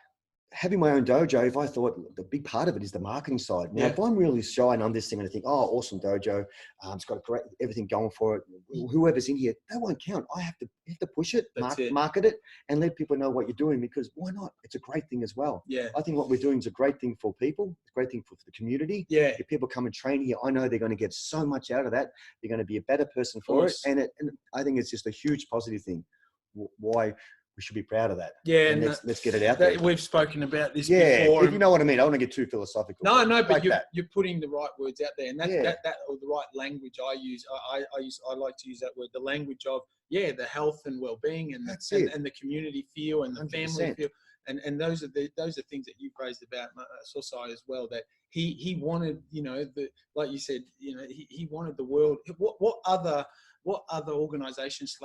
having my own dojo, if I thought the big part of it is the marketing side. Now, if I'm really shy and I'm this thing and I think, oh, awesome dojo, it's got great everything going for it. Whoever's in here, that won't count. I have to push it, market it, and let people know what you're doing, because why not? It's a great thing as well. Yeah. I think what we're doing is a great thing for people. It's a great thing for the community. Yeah. If people come and train here, I know they're going to get so much out of that. They're going to be a better person for it. And I think it's just a huge positive thing. Why we should be proud of that. Yeah. And let's get it out there. We've spoken about this before. before. If you know what I mean. I don't want to get too philosophical. No, but you're putting the right words out there, and that or the right language I use. I like to use that word, the language of the health and well-being, and the community feel and the 100%. Family feel. And those are things that you praised about Sosai as well, that he wanted, like you said, he wanted the world. What other organization /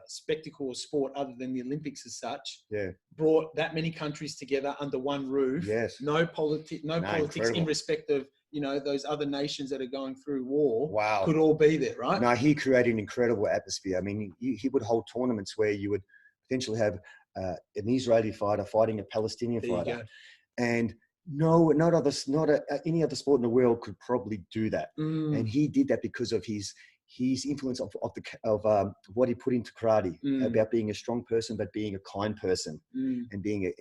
spectacle or sport other than the Olympics as such brought that many countries together under one roof? Yes. No politics incredible. In respect of those other nations that are going through war. Wow. Could all be there, right? No, he created an incredible atmosphere. I mean, he would hold tournaments where you would potentially have an Israeli fighter fighting a Palestinian fighter, and any other sport in the world could probably do that. And he did that because of his influence of what he put into karate, about being a strong person, but being a kind person, and being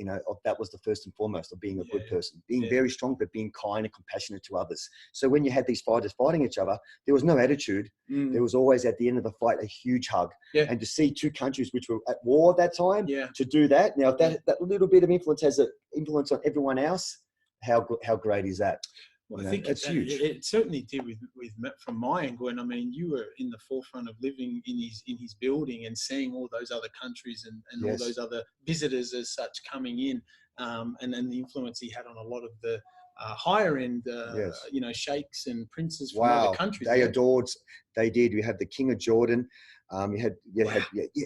that was the first and foremost of being a good person, being very strong, but being kind and compassionate to others. So when you had these fighters fighting each other, there was no attitude. There was always at the end of the fight a huge hug. And to see two countries which were at war at that time, to do that. Now, if that little bit of influence has an influence on everyone else, how great is that? Well, I think it's huge. It certainly did with from my angle, and I mean, you were in the forefront of living in his building and seeing all those other countries and all those other visitors as such coming in, and then the influence he had on a lot of the higher end, sheikhs and princes from other countries. They adored. They did. We had the King of Jordan. You had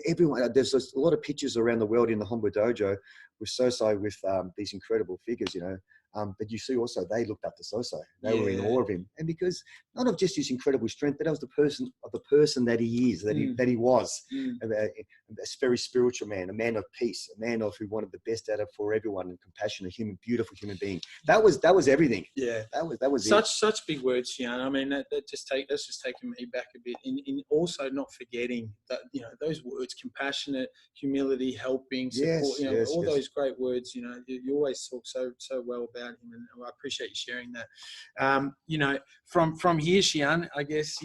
everyone. There's a lot of pictures around the world in the Hombu Dojo with Sosai with these incredible figures, but you see also they looked up to Sosai. They were in awe of him, and because not of just his incredible strength, but that was the person that he is, that he was, a very spiritual man, a man of peace, a man who wanted the best out of for everyone, and compassionate, beautiful human being. That was everything. Yeah, that was such big words, Xian. I mean, that's just taking me back a bit. In also not forgetting that those words: compassionate, humility, helping, support. Those great words. You always talk so well about him, and I appreciate you sharing that. From here, Xian, I guess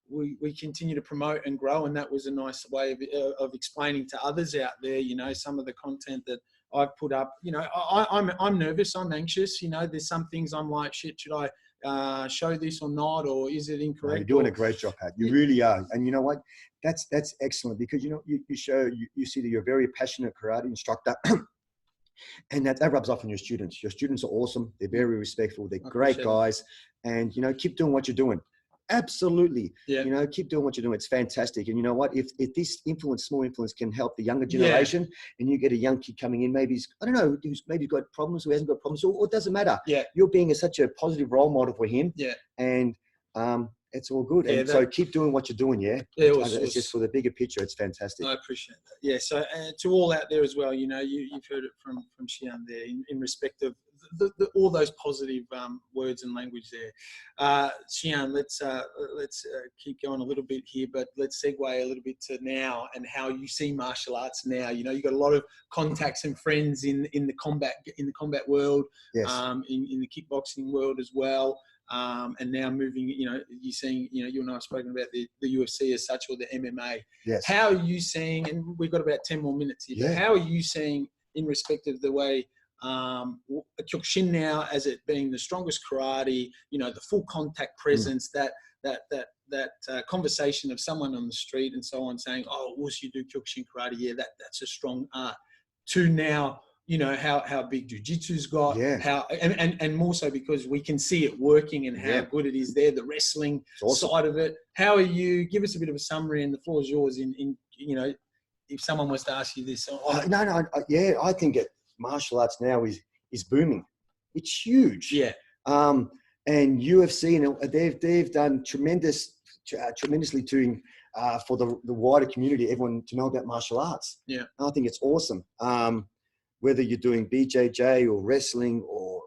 we continue to promote and grow, and that was a nice way of explaining to others out there, some of the content that I've put up. I'm nervous, I'm anxious. There's some things I'm like, shit, should I show this or not, or is it incorrect? You're doing a great job, Pat. You really are, and you know what? That's excellent, because you show you see that you're a very passionate karate instructor. And that rubs off on your students. Your students are awesome. They're very respectful. They're great guys. And, keep doing what you're doing. Absolutely. Yeah. Keep doing what you're doing. It's fantastic. And you know what? If this small influence can help the younger generation, and you get a young kid coming in, maybe who's maybe got problems, who hasn't got problems, or it doesn't matter. Yeah. You're being such a positive role model for him. Yeah. And, it's all good. And so keep doing what you're doing, it's just for the bigger picture. It's fantastic. I appreciate that. Yeah, so to all out there as well, you've heard it from Xian there in respect of all those positive words and language there. Xian, let's keep going a little bit here, but let's segue a little bit to now and how you see martial arts now. You've got a lot of contacts and friends in the combat world, yes. In the kickboxing world as well. And now moving, you're seeing, you and I have spoken about the UFC as such, or the MMA. Yes. How are you seeing, and we've got about 10 more minutes here, but how are you seeing in respect of the way Kyokushin now, as it being the strongest karate, the full contact presence, that conversation of someone on the street and so on saying, oh, once you do Kyokushin karate, that's a strong art, to now, how big jiu-jitsu's got, how and more so because we can see it working and how good it is there, the wrestling side of it. How are you? Give us a bit of a summary, and the floor is yours. In if someone was to ask you this, I think martial arts now is booming. It's huge. Yeah. And UFC, they've done tremendously doing for the wider community, everyone to know about martial arts. Yeah. And I think it's awesome. whether you're doing BJJ or wrestling or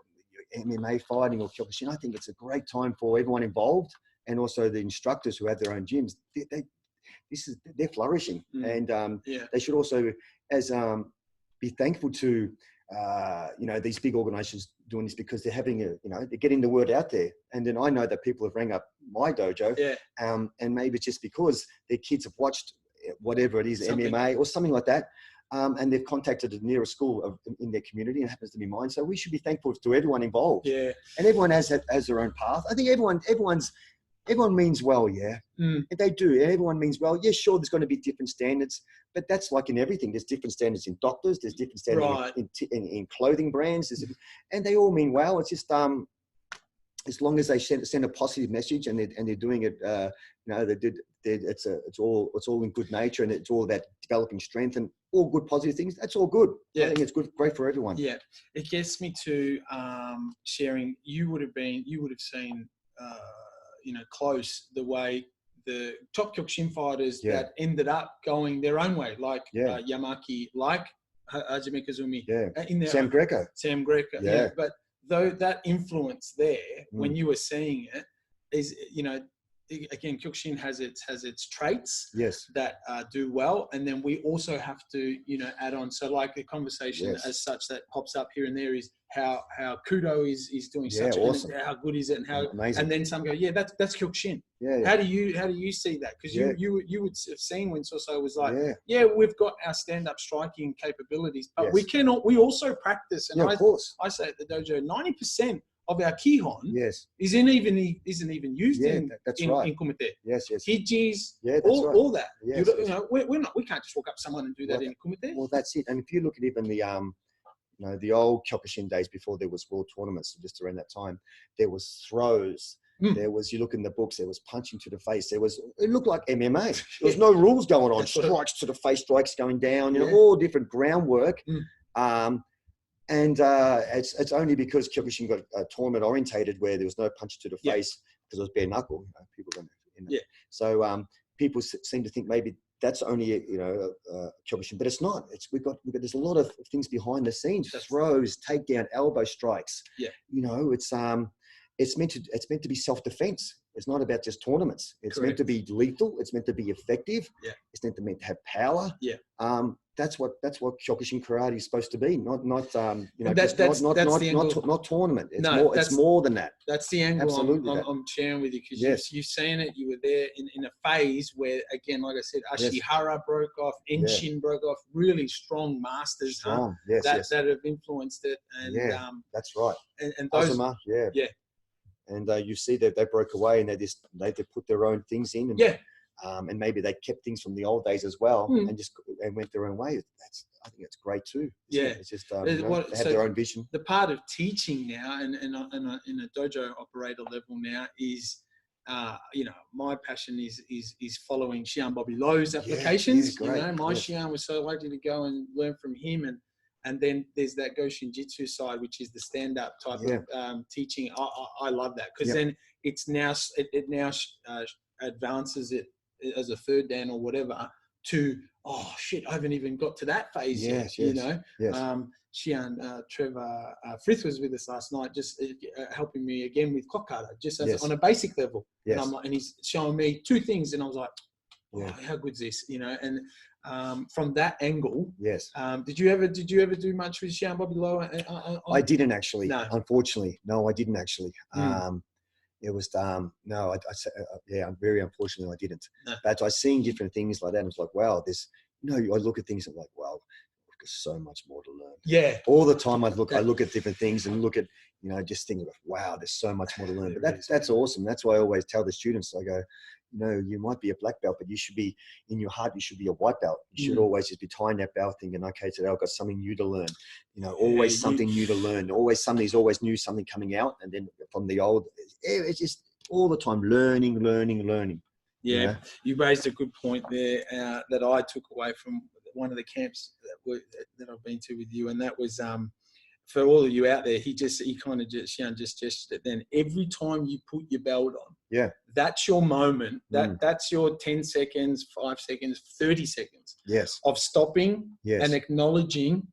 MMA fighting or Kyokushin, I think it's a great time for everyone involved, and also the instructors who have their own gyms. They're flourishing, and they should also be thankful to these big organizations doing this, because they're having they're getting the word out there. And then I know that people have rang up my dojo, and maybe just because their kids have watched whatever it is, MMA or something like that, and they've contacted the nearest school in their community, and it happens to be mine. So we should be thankful to everyone involved. Yeah, and everyone has their own path. I think everyone means well, they do. Everyone means well. Yeah, sure, there's going to be different standards, but that's like in everything. There's different standards in doctors. There's different standards in clothing brands. And they all mean well. It's just as long as they send a positive message, and they're doing it. It's all in good nature, and it's all about developing strength and all good positive things. That's all good. Yeah. I think it's great for everyone. Yeah, it gets me to sharing. You would have seen. Close the way the top Kyokushin fighters that ended up going their own way, like Yamaki, like Hajime Kazumi, Sam Greco. But though that influence there, when you were seeing it, is again, Kyokushin has its traits that do well, and then we also have to add on. So like the conversation as such that pops up here and there is how Kudo is doing such awesome. How good is it, and how amazing. And then some go, that's Kyokushin. How do you see that? Because you would have seen when Soso was like, we've got our stand-up striking capabilities, but we also practice, and of course. I say at the dojo 90% of our kihon isn't even used in kumite. Hijis, all that. We can't just walk up to someone and do that in kumite. Well, that's it. And if you look at even the old Kyokushin days before there was world tournaments, just around that time, there was throws. There was, you look in the books, there was punching to the face. It looked like MMA. There was no rules going on. Strikes to the face, strikes going down, all different groundwork. And it's only because Kyokushin got tournament orientated where there was no punch to the face, because it was bare knuckle. People don't. So people seem to think maybe that's only Kyokushin, but it's not. There's a lot of things behind the scenes: throws, takedown, elbow strikes. It's meant to be self-defense. It's not about just tournaments. It's meant to be lethal. It's meant to be effective. It's meant to have power. That's what Kyokushin karate is supposed to be. Not tournament. It's more than that. That's the angle I'm sharing with you, because you've seen it. You were there in a phase where, again, like I said, Ashihara broke off, Enshin broke off. Really strong masters that have influenced it. And that's right. And those, Azuma, and you see that they broke away, and they put their own things in. And, and maybe they kept things from the old days as well, and went their own way. I think it's great too. It's just they have their own vision. The part of teaching now, and in a dojo operator level now, is my passion is following Xian Bobby Lowe's applications. My Xian was so lucky to go and learn from him, and then there's that Go Shinjitsu side, which is the stand-up type of teaching. I love that, because then it's now advances it as a third dan or whatever to, I haven't even got to that phase yet. Trevor Frith was with us last night, just helping me again with Kokara, just on a basic level. And he's showing me two things, and I was like, how good's this? And from that angle, did you ever do much with Xian Bobby Lowe? I didn't actually. No. Unfortunately, no, I didn't actually. It was I'm very unfortunately I didn't. But I seen different things like that, and it's like, wow, I look at things and I'm like, wow, there's so much more to learn. All the time I look at different things and look at, just thinking, wow, there's so much more to learn. But that's awesome. That's why I always tell the students, I go, you might be a black belt, but you should be, in your heart, you should be a white belt. You should always just be tying that belt, thinking, okay, today I've got something new to learn. Always something new to learn. Always something's always new, something coming out. And then from the old, it's just all the time learning. Yeah, you raised a good point there that I took away from one of the camps that I've been to with you, and that was for all of you out there. He kind of just gestured it. Then every time you put your belt on, that's your moment. That's your 10 seconds, 5 seconds, 30 seconds. Of stopping and acknowledging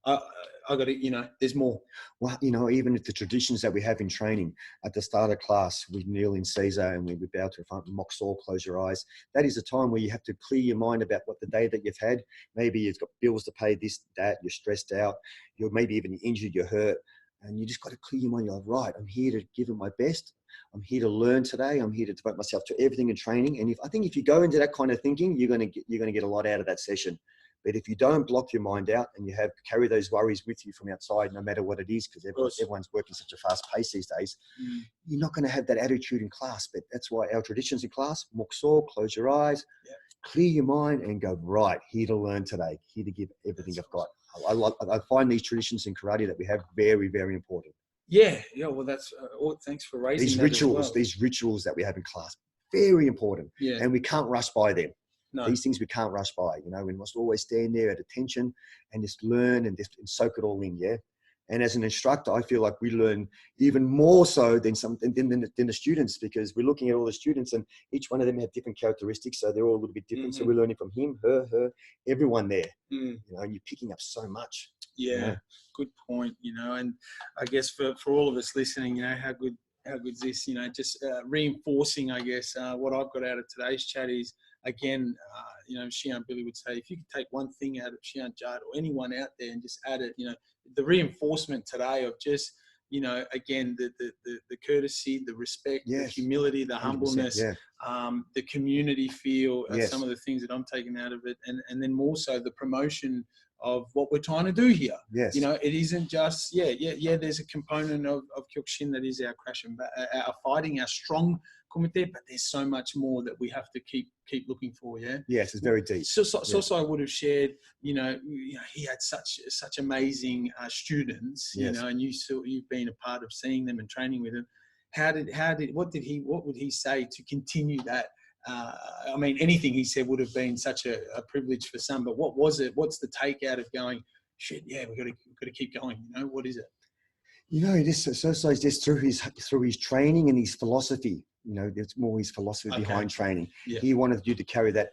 I got to, there's more. Well, even if the traditions that we have in training, at the start of class, we kneel in Caesar and we bow to the front, mock saw, close your eyes. That is a time where you have to clear your mind about what the day that you've had. Maybe you've got bills to pay, this, that, you're stressed out, you're maybe even injured, you're hurt, and you just got to clear your mind. You're like, right, I'm here to give it my best. I'm here to learn today. I'm here to devote myself to everything in training. And I think if you go into that kind of thinking, you're going to get a lot out of that session. But if you don't block your mind out and you carry those worries with you from outside, no matter what it is, because everyone's working such a fast pace these days, you're not going to have that attitude in class. But that's why our traditions in class, mock saw, close your eyes, clear your mind and go, right, here to learn today, here to give everything I've got. I find these traditions in karate that we have very, very important. Yeah. Well, that's thanks for raising these that rituals. as well. These rituals that we have in class, very important. Yeah. And we can't rush by them. No. These things we can't rush by. We must always stand there at attention and just learn and soak it all in. Yeah. And as an instructor, I feel like we learn even more so than the students, because we're looking at all the students and each one of them have different characteristics. So they're all a little bit different. So we're learning from him, her, everyone there. And you're picking up so much. Yeah. Good point. And I guess for all of us listening, how good is this? Just reinforcing, I guess, what I've got out of today's chat is, again, Shihan Billy would say, if you could take one thing out of Shihan Judd or anyone out there and just add it, the reinforcement today of just, again, the courtesy, the respect, the humility, the humbleness, the community feel, some of the things that I'm taking out of it. And then more so the promotion of what we're trying to do here. Yes. It isn't just, there's a component of Kyokushin that is our crash and our fighting, our strong kumite, but there's so much more that we have to keep looking for. Yeah. Yes, it's very deep. So I would have shared, he had such amazing students, and you've been a part of seeing them and training with them. What would he say to continue that? I mean, anything he said would have been such a privilege for some, but what was it? What's the take out of going, shit, yeah, we've got to keep going. What is it? Just through his training and his philosophy. There's more his philosophy behind training. Yeah. He wanted you to carry that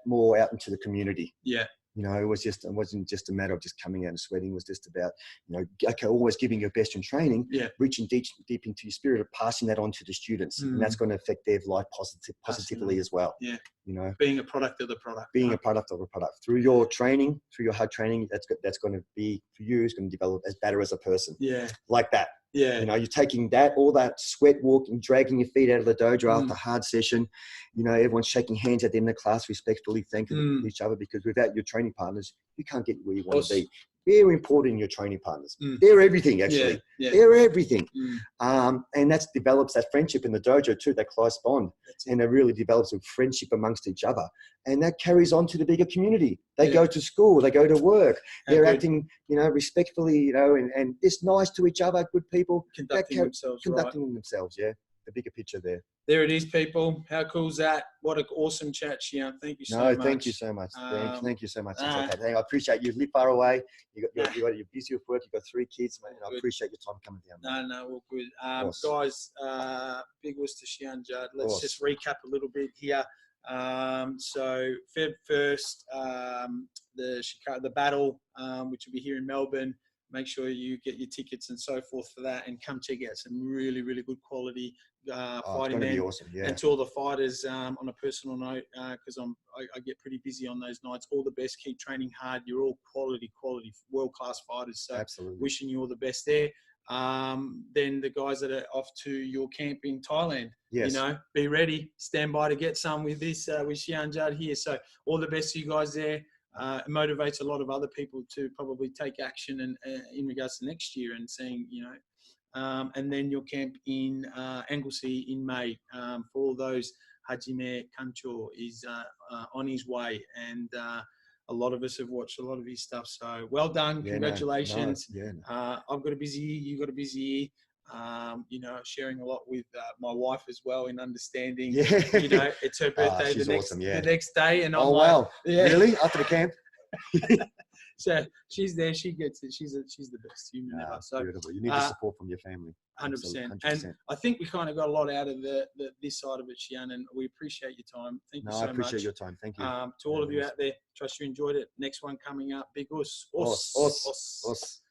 more out into the community. Yeah. It wasn't just a matter of just coming out and sweating. It was just about, always giving your best in training, reaching deep into your spirit, of passing that on to the students. And that's going to affect their life positively as well. Yeah. Being a product of the product. Being a product of a product. Through your training, through your hard training, that's going to be, for you, is going to develop as better as a person. Yeah. Like that. Yeah. You're taking all that sweat walking, dragging your feet out of the dojo after a hard session. Everyone's shaking hands at the end of the class, respectfully thanking each other, because without your training partners, you can't get where you want to be. Very important in your training partners. They're everything, actually. Yeah. They're everything. And that develops that friendship in the dojo too, that close bond. And it really develops a friendship amongst each other. And that carries on to the bigger community. They go to school, they go to work. They're acting, respectfully, and just nice to each other, good people. Conducting themselves, yeah. The bigger picture there. There it is, people. How cool is that? What an awesome chat, Shihan. Thank you so much. No, thank you so much. Thank you so much. I appreciate you. Live far away. You're busy with work. You've got 3 kids, mate. And I appreciate your time coming down. No, all good. Guys, big was to Shihan Judd. Let's just recap a little bit here. So Feb 1st, the battle, which will be here in Melbourne. Make sure you get your tickets and so forth for that, and come check out some really, really good quality fighting. It's going to be awesome, yeah. And to all the fighters, on a personal note, because I get pretty busy on those nights. All the best. Keep training hard. You're all quality, world-class fighters. So absolutely, wishing you all the best there. Then the guys that are off to your camp in Thailand, be ready, stand by to get some with this with Shihan Judd here. So all the best to you guys there. It motivates a lot of other people to probably take action and in regards to next year and seeing, and then your camp in Anglesey in May for all those. Hajime Kancho is on his way, and a lot of us have watched a lot of his stuff. So well done, congratulations. I've got a busy year, you've got a busy year. Sharing a lot with my wife as well in understanding, it's her birthday the next day. And I'm really? After the camp? So she's there, she gets it. She's the best human ever. So beautiful. You need the support from your family. 100%. And I think we kind of got a lot out of this side of it, Shian, and we appreciate your time. Thank you so much. I appreciate your time. Thank you. To all of you out there, trust you enjoyed it. Next one coming up, big us. Us.